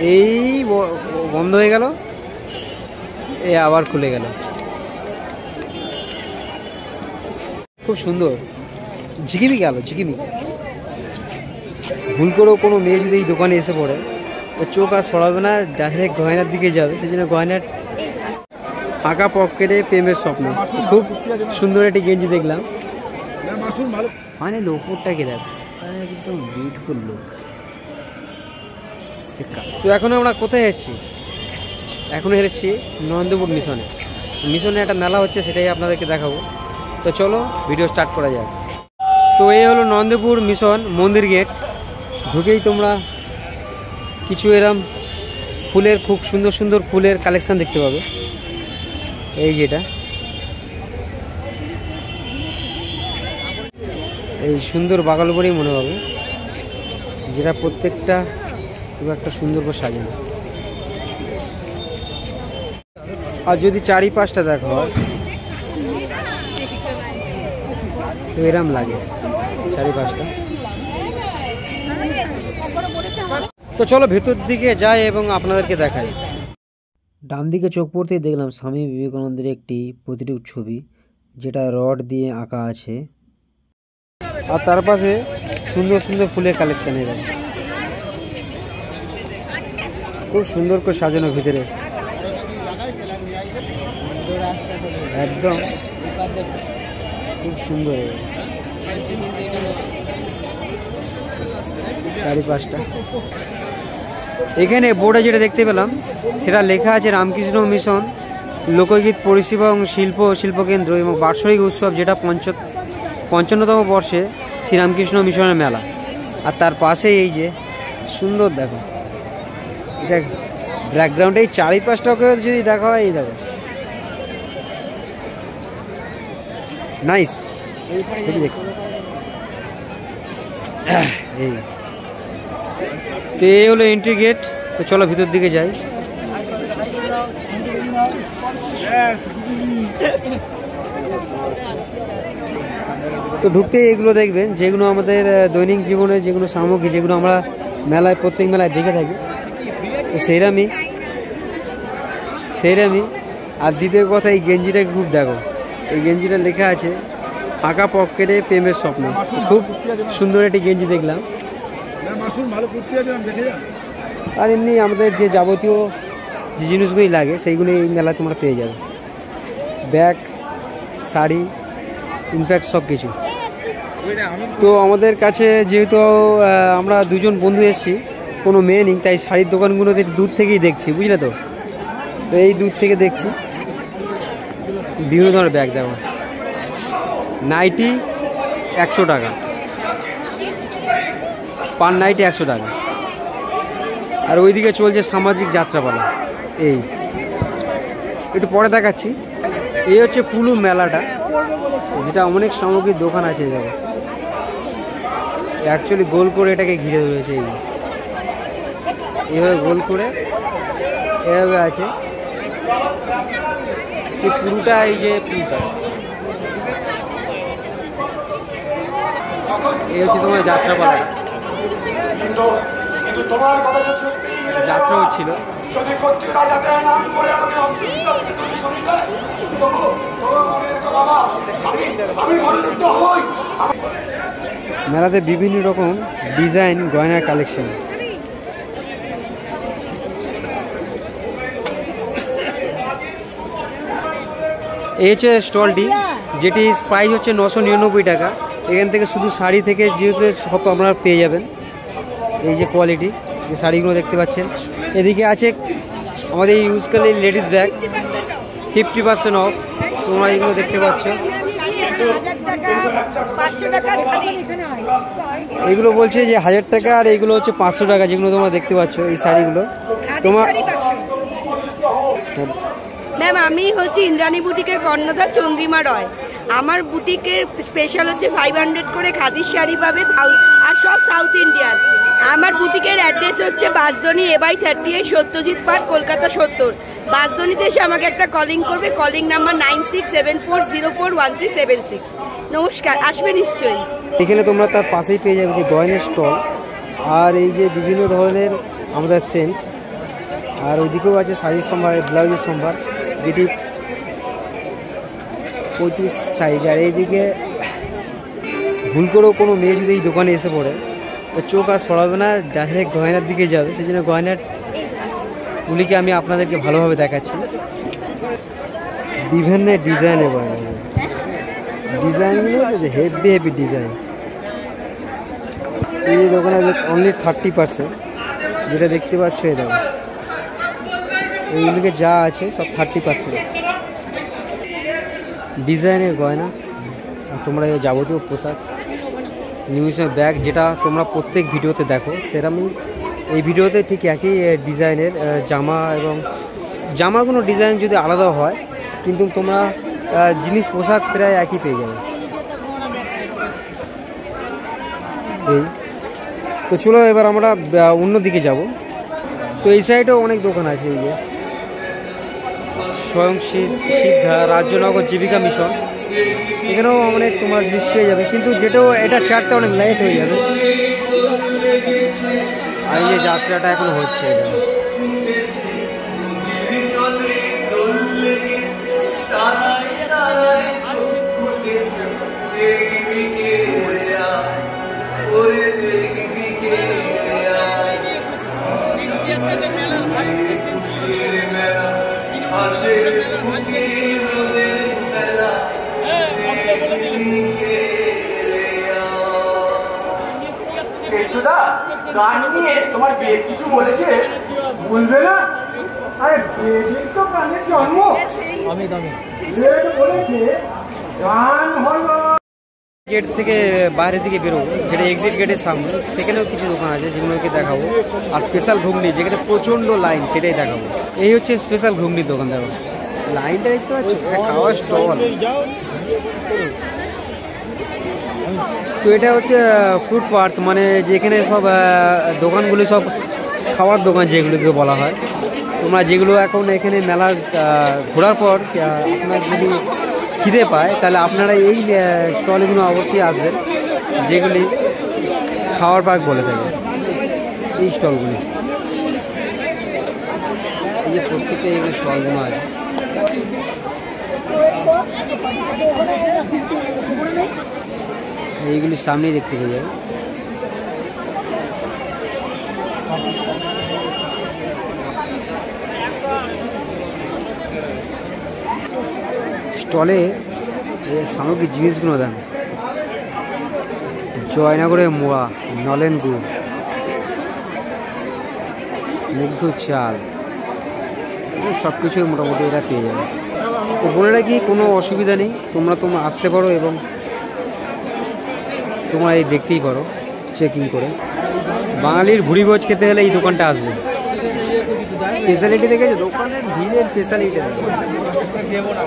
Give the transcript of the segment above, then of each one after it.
এই বন্ধ হয়ে গেল, এই আবার খুলে গেল। খুব সুন্দর, ঝিকিমিকি আলো, ঝিকিমিকি। ভুল করেও কোনো মেয়ে যদি এই দোকানে এসে পড়ে তো চোখ আর সরাবে না, ডাইরেক্ট গয়নার দিকে যাবে। সেই জন্য গয়নার ফাঁকা পকেটে প্রেমের স্বপ্ন। খুব সুন্দর একটি গেঞ্জি দেখলাম। ফাইনালি ওপরটাকে দেখ, একদম বিউটিফুল লুক। তো এখন আমরা কোথায় এসেছি? এখন এসেছি নন্দপুর মিশনে। মিশনে একটা মেলা হচ্ছে, সেটাই আপনাদেরকে দেখাবো। তো চলো ভিডিও স্টার্ট করা যাক। তো এই হলো নন্দপুর মিশন মন্দির গেট। ঢুকেই তোমরা কিছু এরম ফুলের, খুব সুন্দর সুন্দর ফুলের কালেকশন দেখতে পাবে। এই যেটা, এই সুন্দর বাগাল বলেই মনে হবে, যেটা প্রত্যেকটা খুব একটা সুন্দর করে সাজানো। আর যদি চারিপাশটা দেখো তো এরম লাগে চারিপাশটা। তো চলো ভেতর দিকে যাই এবং আপনাদেরকে দেখাই। ডান দিকে চোখ পড়তেই দেখলাম স্বামী বিবেকানন্দের একটি প্রতিরূপ ছবি, যেটা রড দিয়ে আঁকা আছে। আর তার পাশে সুন্দর সুন্দর ফুলের কালেকশন। এর খুব সুন্দর করে সাজানো ভিতরে, একদম খুব সুন্দর। চারিপাশটা এখানে বোর্ডে যেটা দেখতে পেলাম সেটা লেখা আছে রামকৃষ্ণ মিশন লোকগীত পরিষেবা এবং শিল্পকেন্দ্র এবং বার্ষিক উৎসব, যেটা 55তম বর্ষে শ্রীরামকৃষ্ণ মিশনের মেলা। আর তার পাশে এই যে সুন্দর দেখো, এটা ব্যাকগ্রাউন্ডে এই চারিপাশটাকে যদি দেখা হয়, এই দেখো নাইস। এই হলো এন্ট্রি গেট। তো চলো ভিতর দিকে যাই। তো ঢুকতে এগুলো দেখবেন, যেগুলো আমাদের দৈনিক জীবনে যেগুলো সামগ্রী, যেগুলো আমরা মেলায়, প্রত্যেক মেলায় দেখে থাকি, তো সেইরামই। আর দ্বিতীয় কথা, এই গেঞ্জিটাকে খুব দেখো, এই গেঞ্জিটা লেখা আছে ফাঁকা পকেটে প্রেমের স্বপ্ন। খুব সুন্দর একটি গেঞ্জি দেখলাম। আর এমনি আমাদের যে যাবতীয় যে জিনিসগুলি লাগে সেইগুলো এই মেলায় তোমরা পেয়ে যাবে, ব্যাগ, শাড়ি, ইনফ্যাক্ট সব কিছু। তো আমাদের কাছে যেহেতু আমরা দুজন বন্ধু এসেছি, কোনো মেয়ে নেই, তাই শাড়ির দোকানগুলোতে দূর থেকেই দেখছি, বুঝলে তো। তো এই দূর থেকে দেখছি বিভিন্ন ধরনের ব্যাগ। দেখো নাইটি 100 টাকা, পার নাইটি 100 টাকা। আর ওইদিকে চলছে সামাজিক যাত্রাপালা। এই একটু পরে দেখাচ্ছি। এই হচ্ছে পুলু মেলাটা, যেটা অনেক সামগ্রীর দোকান আছে। দেখো অ্যাকচুয়ালি গোল করে এটাকে ঘিরে রয়েছে, এইভাবে গোল করে এভাবে আছে। পুরোটা এই যে পুরোটা এই হচ্ছে তোমার যাত্রাপালা। যাত্রা হচ্ছিল। মেলাতে বিভিন্ন রকম ডিজাইন গয়নার কালেকশন। এই হচ্ছে স্টলটি, যেটি প্রাইস হচ্ছে 999 টাকা। এখান থেকে শুধু শাড়ি থেকে যেহেতু সব আপনারা পেয়ে যাবেন। এই যে কোয়ালিটি, যে শাড়িগুলো দেখতে পাচ্ছেন। এদিকে আছে আমাদের ইউজকালি লেডিস ব্যাগ, 50% অফ। তোমরা এগুলো দেখতে পাচ্ছ, এগুলো বলছে যে 1000 টাকা, আর এইগুলো হচ্ছে 500 টাকা, যেগুলো তোমরা দেখতে পাচ্ছ এই শাড়িগুলো। তোমার ম্যাম, আমি হচ্ছে ইন্দ্রাণী বুটিকের কর্ণধার চন্দ্রিমা রয়। আমার বুটিকের স্পেশাল হচ্ছে 500 করে খাদির শাড়ি পাবে, আর সব সাউথ ইন্ডিয়ান। আমার বুটিকের অ্যাড্রেস হচ্ছে বাসদনি A/38 সত্যজিৎ পার্ক, কলকাতা 70। বাসদনিতে এসে আমাকে একটা কলিং করবে, কলিং নাম্বার 9674041376। নমস্কার, আসবে নিশ্চয়ই। এখানে তোমরা তার পাশেই পেয়ে যাবে যে গয়নার স্টল, আর এই যে বিভিন্ন ধরনের আমাদের সেন্ট, আর ওইদিকেও আছে শাড়ির সম্ভার, ব্লাউজের সম্ভার, যেটি 35 সাইজ। আর এইদিকে ভুল করেও কোনো মেয়ে যদি এই দোকানে এসে পড়ে তো চোখ আর সরাবে না, ডাইরেক্ট গয়নার দিকে যাবে। সেই জন্য গয়নারগুলিকে আমি আপনাদেরকে ভালোভাবে দেখাচ্ছি। বিভিন্ন ডিজাইনের গয়না, ডিজাইনগুলো হেভি হেভি ডিজাইন। এই দোকানে অনলি 30%, যেটা দেখতে পাচ্ছ এই দেখো, এইগুলিকে যা আছে সব 30% ডিজাইনের গয়না। তোমরা যাবতীয় পোশাক, নিউজের ব্যাগ, যেটা তোমরা প্রত্যেক ভিডিওতে দেখো, সেরকমই এই ভিডিওতে ঠিক একই ডিজাইনের জামা, এবং জামাগুলো ডিজাইন যদি আলাদা হয় কিন্তু তোমরা জিনিস পোশাক প্রায় একই পেয়ে যাবে। এই তো চলো এবার আমরা অন্য দিকে যাব। তো এই সাইডেও অনেক দোকান আছে, এই যে স্বয়ং সিদ্ধা, রাজ্যনগর জীবিকা মিশন, এখানেও অনেক তোমার জিনিস পেয়ে যাবে, কিন্তু যেটাও এটা ছাড়তে অনেক লেট হয়ে যাবে। আর এই যে যাত্রাটা এখন হচ্ছে, গান নিয়ে তোমার বিয়ে কিছু বলেছে, বলবে না? আরে বেদিন তো গানের জন্ম, বলেছে গান হলো। গেট থেকে বাইরের দিকে বেরোবো, যেটা এক্সিট গেটের সামনে, সেখানেও কিছু দোকান আছে যেগুলোকে দেখাবো। আর স্পেশাল ঘুগনি, যেখানে প্রচণ্ড লাইন, সেটাই দেখাবো। এই হচ্ছে স্পেশাল ঘুগনির দোকান, দেখো লাইনটা দেখতে পাচ্ছ, খাওয়ার স্টল। তো এটা হচ্ছে ফুড পার্ক, মানে যেখানে সব দোকানগুলি সব খাওয়ার দোকান যেগুলোকে বলা হয়। তোমরা যেগুলো এখন এখানে মেলা ঘোরার পর আপনার যদি খিদে পায়, তাহলে আপনারা এই স্টলগুলো অবশ্যই আসবেন, যেগুলি খাওয়ার পার্ক বলে থাকে এই স্টলগুলি। এই যে প্রত্যেকটা এই স্টলগুলো আছে, এইগুলির সামনেই দেখতে পেয়ে যাবে। স্টলে সামগ্রিক জিনিসগুলো দেন, জয়নগরের মোয়া, নলেন গুড়, মুগ্ধ চাল, সব কিছুই মোটামুটি এরা পেয়ে যাবে। তো বলে রাখি, কোনো অসুবিধা নেই, তোমরা আসতে পারো এবং তোমরা এই দেখতেই পারো চেকিং করে। বাঙালির ভুড়িভোজ খেতে হলে এই দোকানটা আসবে। স্পেশালিটি দেখেছো, দোকানের ভিড়ের স্পেশালিটি দেবো না।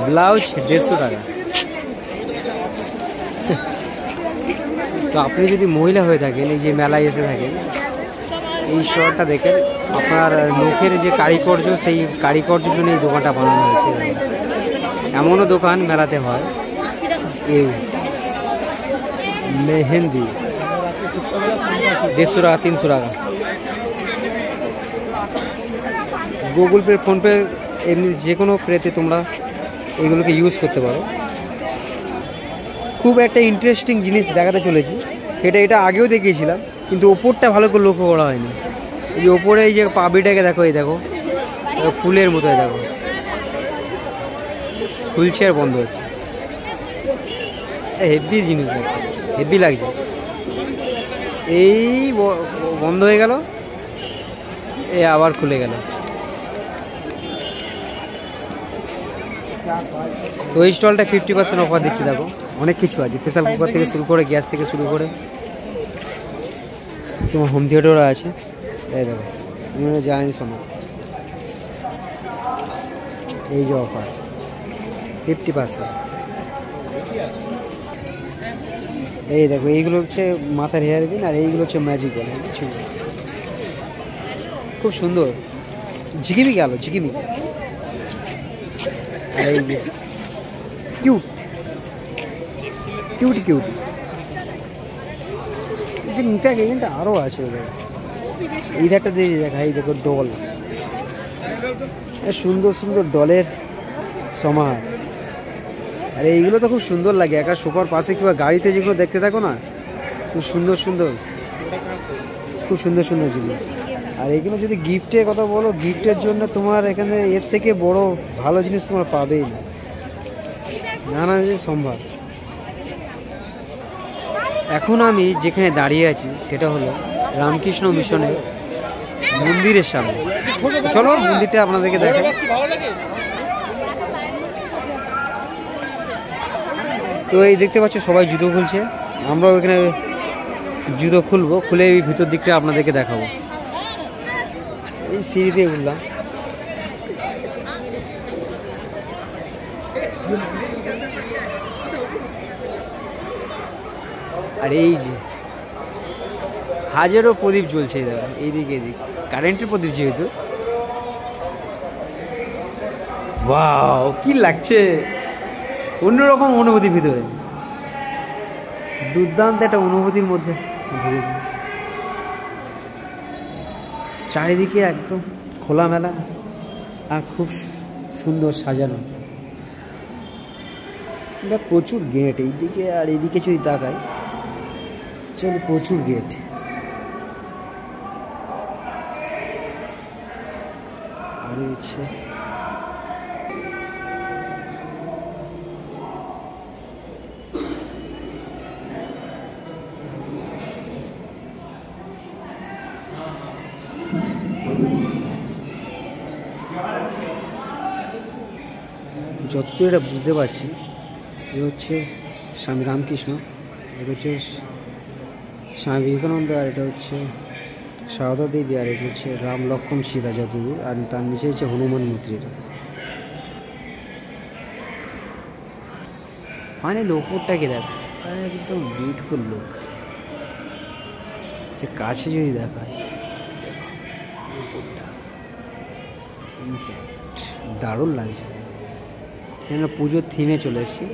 ব্লাউজ 150 টাকা। তো আপনি যদি মহিলা হয়ে থাকেন, এই যে মেলায় এসে থাকেন, এই স্টোরটা দেখেন, আপনার নখের যে কারিকর্য, সেই কারিকর্যের জন্য এই দোকানটা বানানো হয়েছে। এমনও দোকান মেলাতে হয়, এই মেহেন্দি 150 টাকা, 300 টাকা। গুগল পে, ফোনপে, এমনি যে কোনো পেতে তোমরা এগুলোকে ইউজ করতে পারো। খুব একটা ইন্টারেস্টিং জিনিস দেখাতে চলেছি, এটা আগেও দেখিয়েছিলাম, কিন্তু ওপরটা ভালো করে লক্ষ্য করা হয়নি। এই ওপরে এই যে পাবড়িটাকে দেখো, এই দেখো ফুলের মতো, দেখো খুলছে আর বন্ধ হচ্ছে। হেভি জিনিস, হেভি লাগছে। এই বন্ধ হয়ে গেল, এই আবার খুলে গেল। তো এই স্টলটা 50% অফার দিচ্ছে। দেখো অনেক কিছু আছে, প্রেসার কুকার থেকে শুরু করে, গ্যাস থেকে শুরু করে, তোমার হোম থিয়েটারও আছে। এই দেখো জানি শোনো, এই যে অফার 50%। এই দেখো এইগুলো হচ্ছে মাথার হেয়ার পিন, আর এইগুলো হচ্ছে ম্যাজিক বলে কিছু, খুব সুন্দর ঝিকিমিকি আলো ঝিকিমিকি। আর এই যে কিউট কিউট কিউট, ইনফ্যাক্ট এখানটা আরও আছে। এই ধারটা দিয়ে দেখা, এই দেখো ডল, সুন্দর সুন্দর ডলের সমাহার। আর এইগুলো তো খুব সুন্দর লাগে, একা সোফার পাশে কিংবা গাড়িতে যেগুলো দেখতে থাকো না, খুব সুন্দর সুন্দর, খুব সুন্দর সুন্দর জিনিস। আর এইগুলো যদি গিফটের কথা বলো, গিফটের জন্য তোমার এখানে এর থেকে বড় ভালো জিনিস তোমার পাবেই না, জানা যে সম্ভব। এখন আমি যেখানে দাঁড়িয়ে আছি সেটা হলো রামকৃষ্ণ মিশনের মন্দিরের সামনে। চলো মন্দিরটা আপনাদেরকে দেখাই। তো এই দেখতে পাচ্ছ সবাই জুতো খুলছে, আমরাও এখানে জুতো খুলবো, খুলে এই ভিতর দিকটা আপনাদেরকে দেখাবো। এই সিঁড়ি দিয়ে উঠলাম, আর এই যে হাজারো প্রদীপ জ্বলছে এইদিকে এদিক, কারেন্টের প্রদীপ যেহেতু। ওয়াও কি লাগছে, অন্যরকম অনুভূতি, ভিতরে দুর্দান্ত একটা অনুভূতির মধ্যে ঢুকেছি। চারিদিকে একদম খোলামেলা আর খুব সুন্দর সাজানো, এটা প্রচুর গেট এইদিকে, আর এইদিকে যদি তাকাই চল প্রচুর গেট। আর হচ্ছে যতদূর এটা বুঝতে পারছি, এ হচ্ছে স্বামী রামকৃষ্ণ, এটা হচ্ছে স্বামী বিবেকানন্দ, আর এটা হচ্ছে সারদা দেবী, আর এটা হচ্ছে রাম লক্ষ্মণ সীতা যতদূর, আর তার নিচে হচ্ছে হনুমান মূর্তির। ফাইনালি ওপরটাকে দেখ, একদম বিউটিফুল লুক। যে কাছে যদি দেখায় ওপরটা দারুণ লাগছে, যেন পুজোর থিমে চলে এসেছি।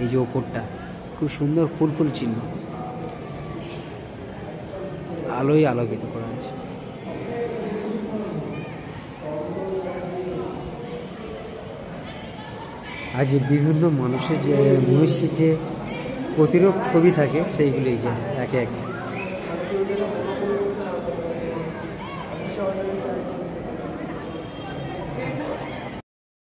এই যে ওপরটা খুব সুন্দর ফুল ফুল চিহ্ন, আলোয় আলোকিত করা আছে। আর যে বিভিন্ন মানুষের যে মনীষীর যে প্রতিরূপ ছবি থাকে সেইগুলোই যে একে একে